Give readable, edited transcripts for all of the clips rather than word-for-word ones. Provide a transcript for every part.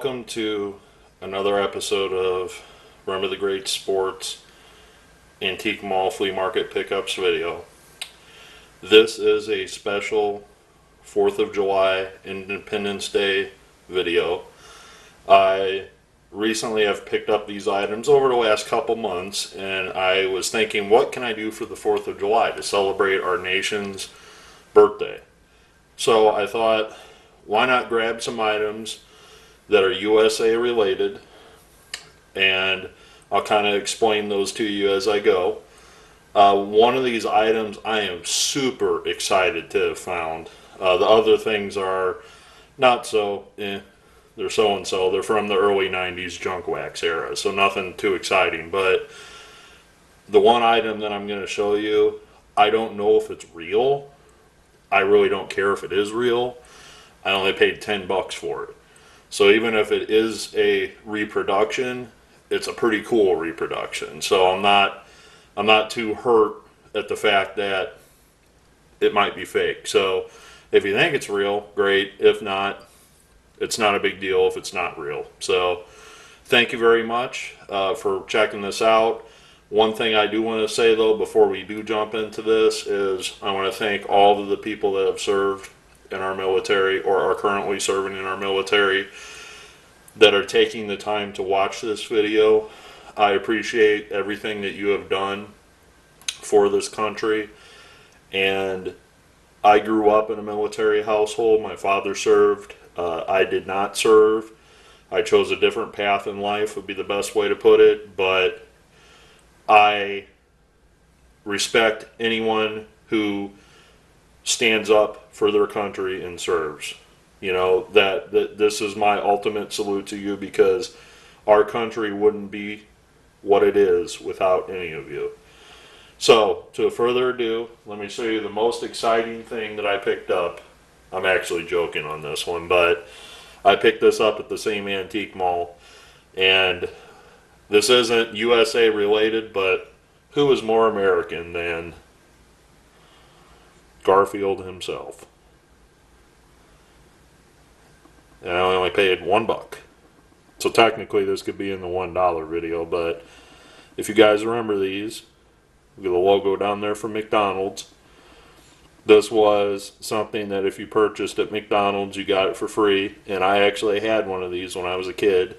welcome to another episode of Remember the Great Sports Antique Mall Flea Market Pickups video. This is a special 4th of July Independence Day video. I recently have picked up these items over the last couple months, and I was thinking, what can I do for the 4th of July to celebrate our nation's birthday? So I thought, why not grab some items that are USA related, and I'll kind of explain those to you as I go. One of these items I am super excited to have found. The other things are not so, they're so-and-so. They're from the early 90s junk wax era, so nothing too exciting. But the one item that I'm going to show you, I don't know if it's real. I really don't care if it is real. I only paid $10 for it. So even if it is a reproduction, it's a pretty cool reproduction. So I'm not too hurt at the fact that it might be fake. So if you think it's real, great. If not, it's not a big deal if it's not real. So thank you very much for checking this out. One thing I do want to say though before we do jump into this is I want to thank all of the people that have served in our military or are currently serving in our military that are taking the time to watch this video. I appreciate everything that you have done for this country, and I grew up in a military household. My father served. I did not serve. I chose a different path in life would be the best way to put it, but I respect anyone who stands up for their country and serves. You know, that this is my ultimate salute to you, because our country wouldn't be what it is without any of you. So, to further ado, let me show you the most exciting thing that I picked up. I'm actually joking on this one, but I picked this up at the same antique mall, and this isn't USA related, but who is more American than Garfield himself? And I only paid $1. So technically this could be in the $1 video, but if you guys remember these, look at the logo down there for McDonald's. This was something that if you purchased at McDonald's, you got it for free. And I actually had one of these when I was a kid,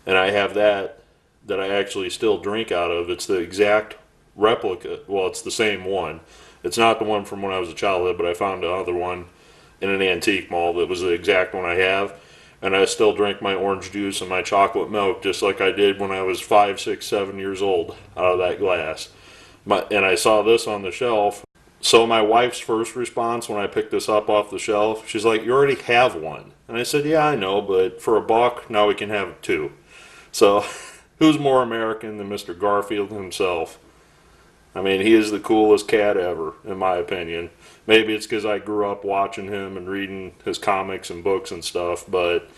and I have that I actually still drink out of. It's the exact replica. Well, it's the same one. It's not the one from when I was a child, but I found another one in an antique mall that was the exact one I have, and I still drink my orange juice and my chocolate milk just like I did when I was 5, 6, 7 years old out of that glass. And I saw this on the shelf. So my wife's first response when I picked this up off the shelf, she's like, "You already have one." And I said, "Yeah, I know, but for $1, now we can have two." So who's more American than Mr. Garfield himself? I mean, he is the coolest cat ever, in my opinion. Maybe it's because I grew up watching him and reading his comics and books and stuff, but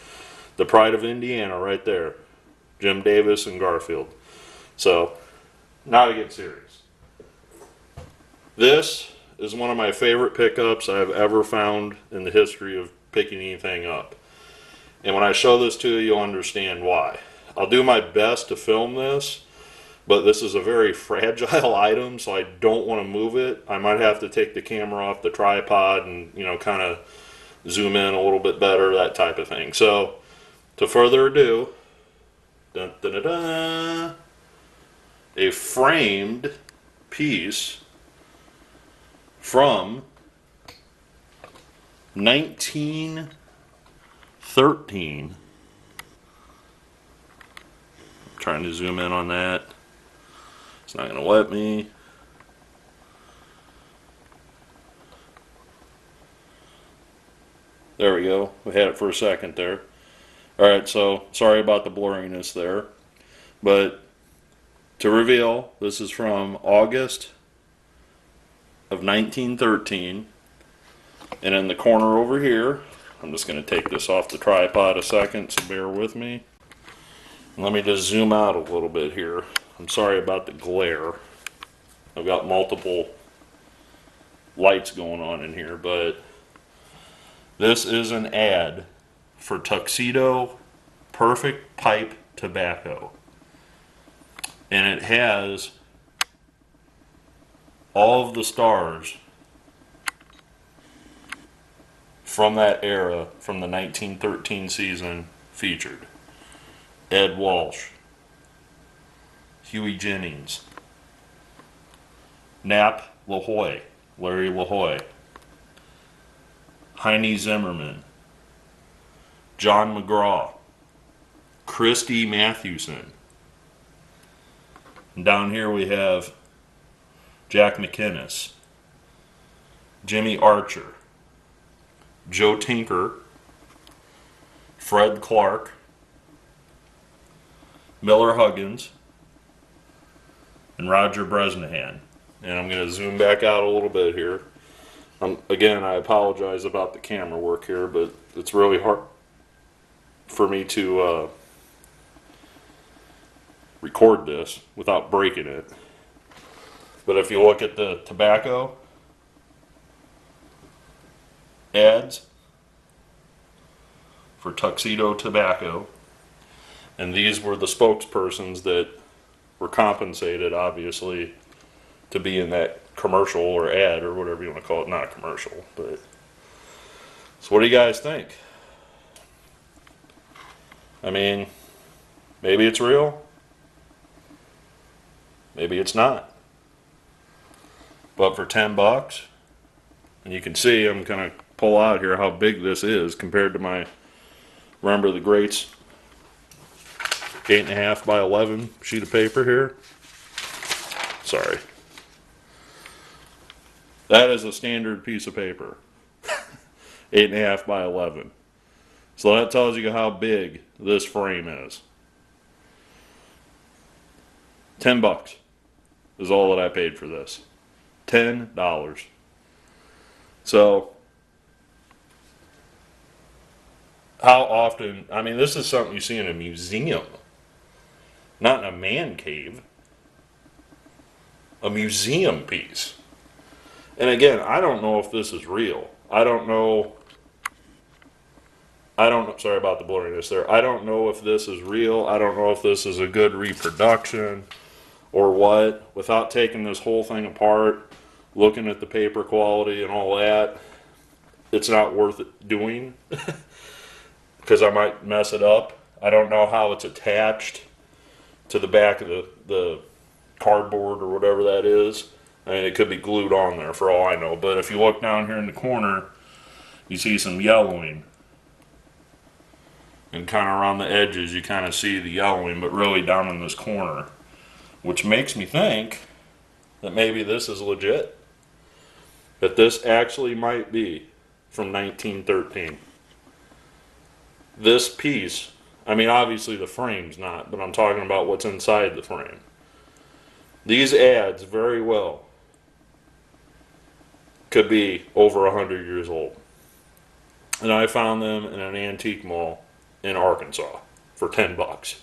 the pride of Indiana right there. Jim Davis and Garfield. So, now to get serious. This is one of my favorite pickups I've ever found in the history of picking anything up. And when I show this to you, you'll understand why. I'll do my best to film this, but this is a very fragile item, so I don't want to move it. I might have to take the camera off the tripod and, you know, kind of zoom in a little bit better, that type of thing. So, to further ado, dun, dun, dun, dun, a framed piece from 1913. I'm trying to zoom in on that. It's not going to let me. There we go. We had it for a second there. Alright, so sorry about the blurriness there. But to reveal, this is from August of 1913. And in the corner over here, I'm just going to take this off the tripod a second, so bear with me. Let me just zoom out a little bit here. I'm sorry about the glare. I've got multiple lights going on in here, but this is an ad for Tuxedo perfect pipe tobacco. And it has all of the stars from that era, from the 1913 season featured. Ed Walsh, Huey Jennings, Nap LaHoy, Larry LaHoy, Heine Zimmerman, John McGraw, Christy Mathewson. And down here we have Jack McInnes, Jimmy Archer, Joe Tinker, Fred Clark, Miller Huggins, and Roger Bresnahan. And I'm going to zoom back out a little bit here. Again, I apologize about the camera work here, but it's really hard for me to record this without breaking it. But if you look at the tobacco ads for Tuxedo Tobacco, and these were the spokespersons that were compensated, obviously, to be in that commercial or ad or whatever you want to call it. Not a commercial, but so what do you guys think? I mean, maybe it's real, maybe it's not. But for $10, and you can see I'm gonna pull out here how big this is compared to my Remember the Greats 8.5 by 11 sheet of paper here. Sorry. That is a standard piece of paper. 8.5 by 11. So that tells you how big this frame is. $10 is all that I paid for this. $10. So, how often, I mean, this is something you see in a museum, not in a man cave. A museum piece. And again, I don't know if this is real. I don't know, sorry about the blurriness there. I don't know if this is real. I don't know if this is a good reproduction or what. Without taking this whole thing apart, looking at the paper quality and all that, it's not worth it doing because I might mess it up. I don't know how it's attached to the back of the cardboard or whatever that is. I mean, it could be glued on there for all I know. But if you look down here in the corner, you see some yellowing. And kind of around the edges, you kind of see the yellowing, but really down in this corner. Which makes me think that maybe this is legit. That this actually might be from 1913. This piece, I mean, obviously the frame's not, but I'm talking about what's inside the frame. These ads very well could be over 100 years old. And I found them in an antique mall in Arkansas for $10.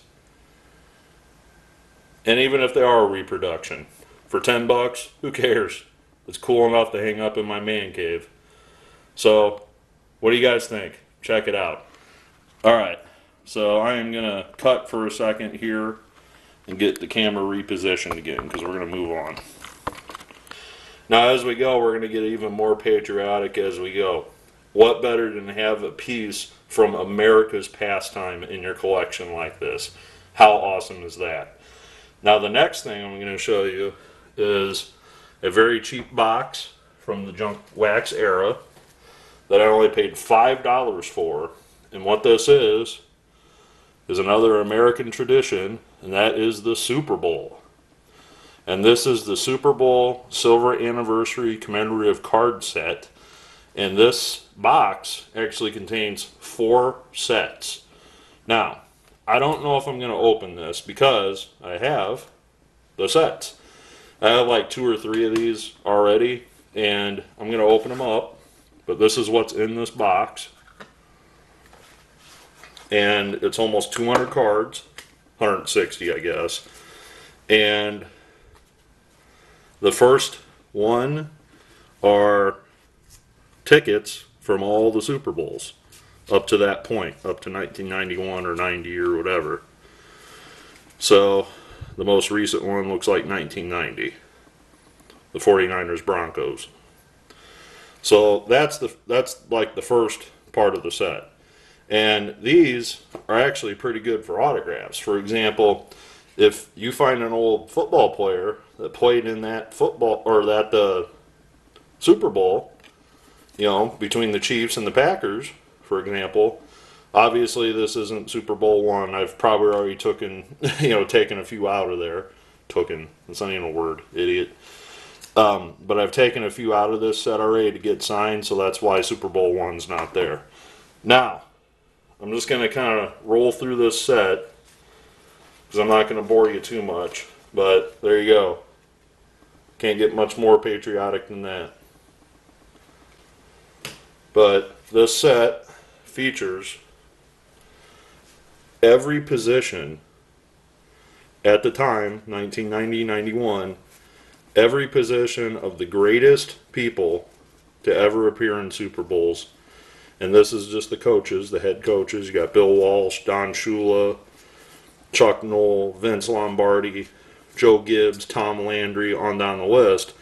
And even if they are a reproduction, for $10, who cares? It's cool enough to hang up in my man cave. So, what do you guys think? Check it out. Alright, so I am going to cut for a second here and get the camera repositioned again because we're going to move on. Now as we go, we're going to get even more patriotic as we go. What better than to have a piece from America's pastime in your collection like this? How awesome is that? Now the next thing I'm going to show you is a very cheap box from the junk wax era that I only paid $5 for. And what this is another American tradition, and that is the Super Bowl. And this is the Super Bowl Silver Anniversary Commemorative Card Set. And this box actually contains 4 sets. Now, I don't know if I'm going to open this because I have the sets. I have like 2 or 3 of these already, and I'm going to open them up. But this is what's in this box. And it's almost 200 cards, 160 I guess. And the first one are tickets from all the Super Bowls. up to that point, up to 1991 or 90 or whatever. So the most recent one looks like 1990, the 49ers Broncos. So that's like the first part of the set. And these are actually pretty good for autographs. For example, if you find an old football player that played in that football or that Super Bowl, you know, between the Chiefs and the Packers, for example, obviously this isn't Super Bowl one. I've probably already taken a few out of there. That's not even a word, idiot. But I've taken a few out of this set already to get signed, so that's why Super Bowl one's not there. Now, I'm just going to kind of roll through this set, because I'm not going to bore you too much, but there you go. Can't get much more patriotic than that. But this set features every position at the time, 1990-91, every position of the greatest people to ever appear in Super Bowls. And this is just the coaches, the head coaches. You got Bill Walsh, Don Shula, Chuck Noll, Vince Lombardi, Joe Gibbs, Tom Landry, on down the list.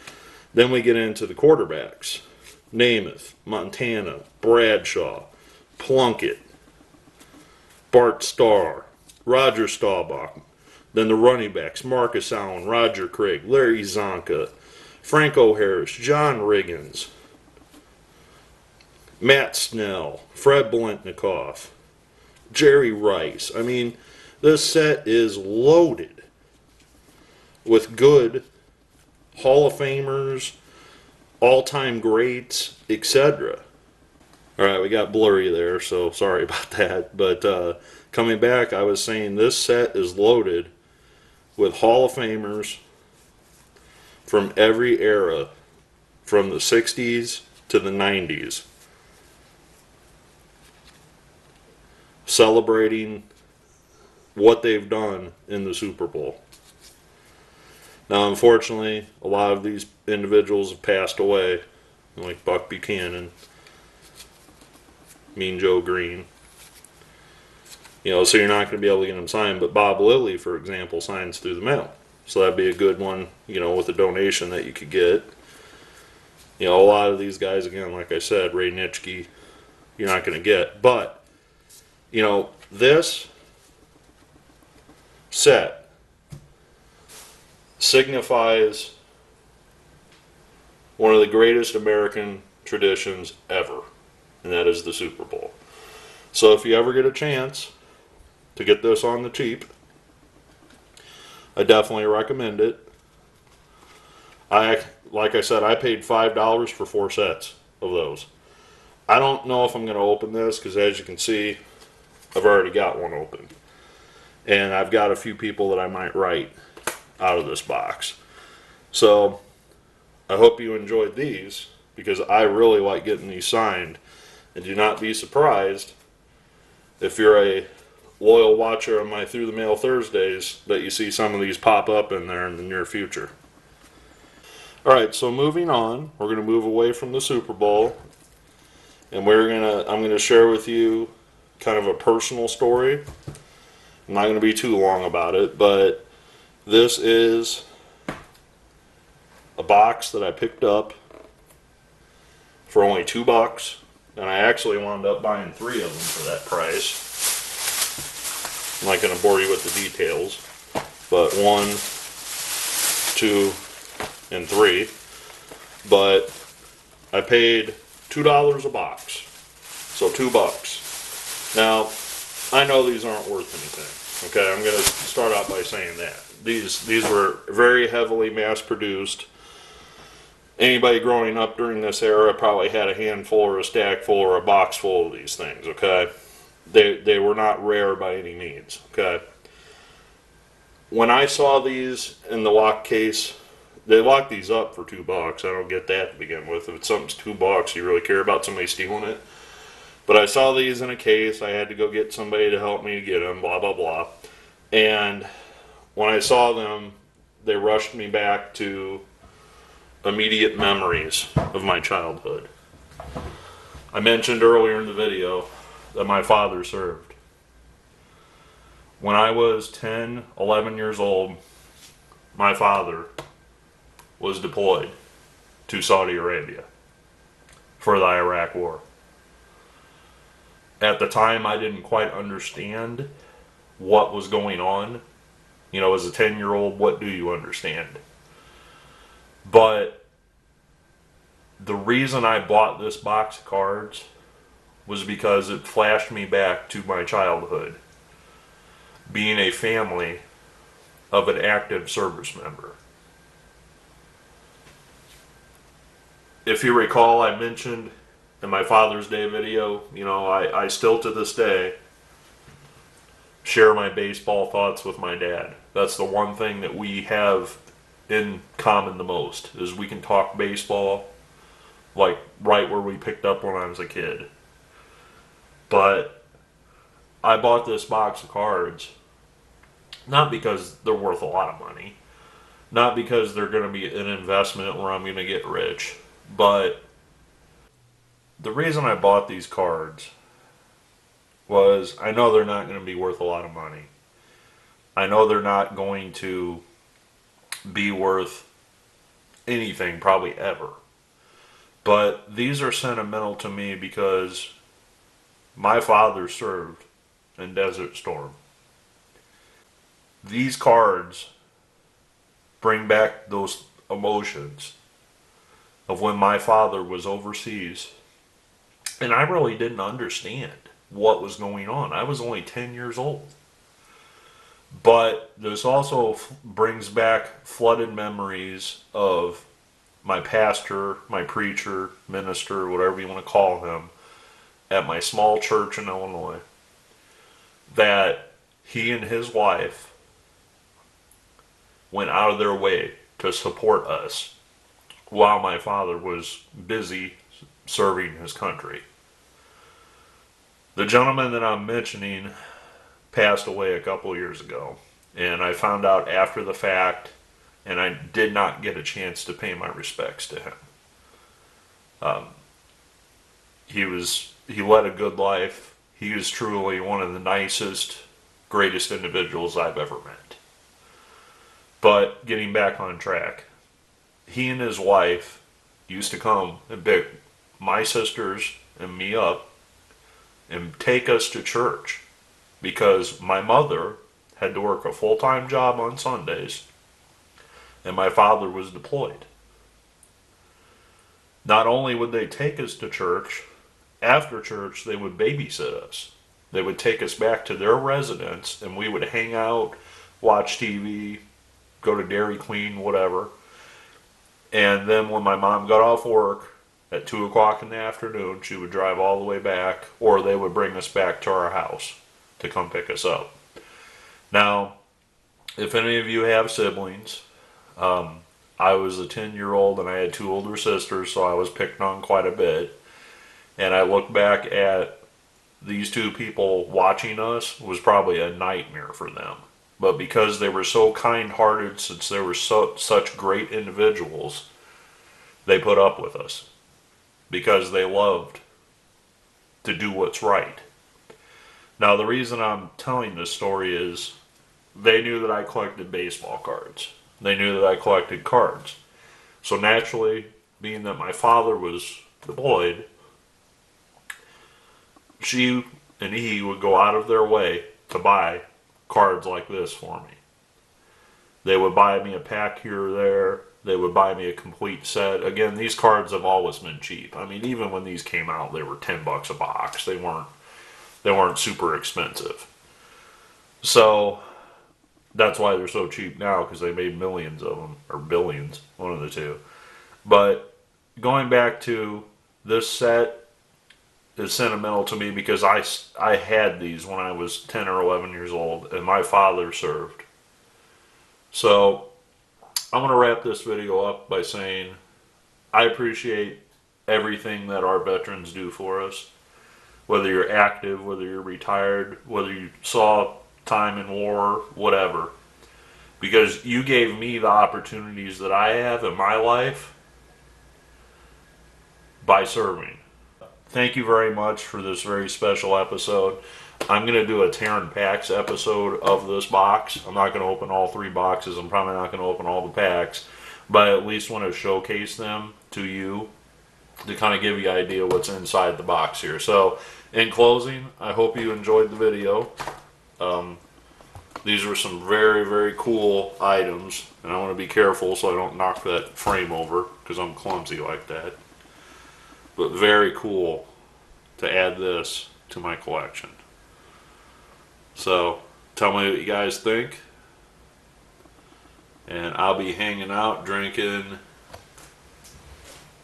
Then we get into the quarterbacks. Namath, Montana, Bradshaw, Plunkett, Bart Starr, Roger Staubach. Then the running backs, Marcus Allen, Roger Craig, Larry Zonka, Franco Harris, John Riggins, Matt Snell, Fred Blentnikoff, Jerry Rice. I mean, this set is loaded with good Hall of Famers, all-time greats, etc. Alright, we got blurry there, so sorry about that. But coming back, I was saying this set is loaded with Hall of Famers from every era, from the 60s to the 90s, celebrating what they've done in the Super Bowl. Now, unfortunately, a lot of these individuals have passed away, like Buck Buchanan, Mean Joe Green. You know, so you're not going to be able to get them signed. But Bob Lilly, for example, signs through the mail. So that'd be a good one, you know, with a donation that you could get. You know, a lot of these guys, again, like I said, Ray Nitschke, you're not going to get. But, you know, this set signifies one of the greatest American traditions ever, and that is the Super Bowl. So if you ever get a chance to get this on the cheap, I definitely recommend it. Like I said, I paid $5 for 4 sets of those. I don't know if I'm going to open this, because as you can see, I've already got one open. And I've got a few people that I might write out of this box. So I hope you enjoyed these, because I really like getting these signed. And do not be surprised if you're a loyal watcher of my Through the Mail Thursdays that you see some of these pop up in there in the near future. Alright, so moving on, we're going to move away from the Super Bowl, and I'm going to share with you kind of a personal story. I'm not going to be too long about it, but this is a box that I picked up for only $2, and I actually wound up buying 3 of them for that price. I'm not going to bore you with the details, but 1, 2, and 3. But I paid $2 a box, so $2. Now, I know these aren't worth anything. Okay, I'm going to start out by saying that these were very heavily mass-produced. Anybody growing up during this era probably had a handful or a stack full or a box full of these things. Okay. They were not rare by any means, okay? When I saw these in the lock case, they locked these up for $2. I don't get that to begin with. If it's something's $2, you really care about somebody stealing it. But I saw these in a case. I had to go get somebody to help me get them, blah, blah, blah. And when I saw them, they rushed me back to immediate memories of my childhood. I mentioned earlier in the video that my father served. When I was 10, 11 years old, my father was deployed to Saudi Arabia for the Iraq War. At the time, I didn't quite understand what was going on. You know, as a 10-year-old, what do you understand? But the reason I bought this box of cards was because it flashed me back to my childhood, being a family of an active service member. If you recall, I mentioned in my Father's Day video, you know, I still to this day share my baseball thoughts with my dad. That's the one thing that we have in common the most, is we can talk baseball like right where we picked up when I was a kid. But I bought this box of cards not because they're worth a lot of money, not because they're going to be an investment where I'm going to get rich, but the reason I bought these cards was I know they're not going to be worth a lot of money. I know they're not going to be worth anything probably ever. But these are sentimental to me because my father served in Desert Storm. These cards bring back those emotions of when my father was overseas. And I really didn't understand what was going on. I was only 10 years old. But this also brings back flooded memories of my pastor, my preacher, minister, whatever you want to call him, at my small church in Illinois, that he and his wife went out of their way to support us while my father was busy serving his country. The gentleman that I'm mentioning passed away a couple years ago, and I found out after the fact, and I did not get a chance to pay my respects to him. He led a good life. He is truly one of the nicest, greatest individuals I've ever met. But getting back on track, he and his wife used to come and pick my sisters and me up and take us to church because my mother had to work a full-time job on Sundays and my father was deployed. Not only would they take us to church, after church they would babysit us. They would take us back to their residence and we would hang out, watch TV, go to Dairy Queen, whatever. And then when my mom got off work at 2 o'clock in the afternoon, she would drive all the way back, or they would bring us back to our house to come pick us up. Now, if any of you have siblings, I was a 10-year-old and I had 2 older sisters, so I was picked on quite a bit. And I look back at these 2 people watching us was probably a nightmare for them. But because they were so kind-hearted, since they were such great individuals, they put up with us. Because they loved to do what's right. Now, the reason I'm telling this story is they knew that I collected baseball cards. They knew that I collected cards. So naturally, being that my father was deployed, she and he would go out of their way to buy cards like this for me. They would buy me a pack here or there. They would buy me a complete set. Again, these cards have always been cheap. I mean, even when these came out, they were $10 a box. They weren't super expensive. So that's why they're so cheap now, because they made millions of them, or billions, one of the two. But going back to this set is sentimental to me because I had these when I was 10 or 11 years old, and my father served. So I'm going to wrap this video up by saying I appreciate everything that our veterans do for us. Whether you're active, whether you're retired, whether you saw time in war, whatever. Because you gave me the opportunities that I have in my life by serving. thank you very much for this very special episode. I'm going to do a tearing packs episode of this box. I'm not going to open all 3 boxes. I'm probably not going to open all the packs, but I at least want to showcase them to you to kind of give you an idea what's inside the box here. So, in closing, I hope you enjoyed the video. These were some very, very cool items, and I want to be careful so I don't knock that frame over because I'm clumsy like that. But very cool to add this to my collection. So, tell me what you guys think. And I'll be hanging out drinking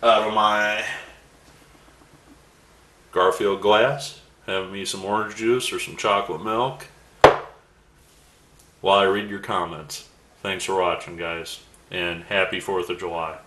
out of my Garfield glass, having me some orange juice or some chocolate milk while I read your comments. Thanks for watching, guys, and happy 4th of July.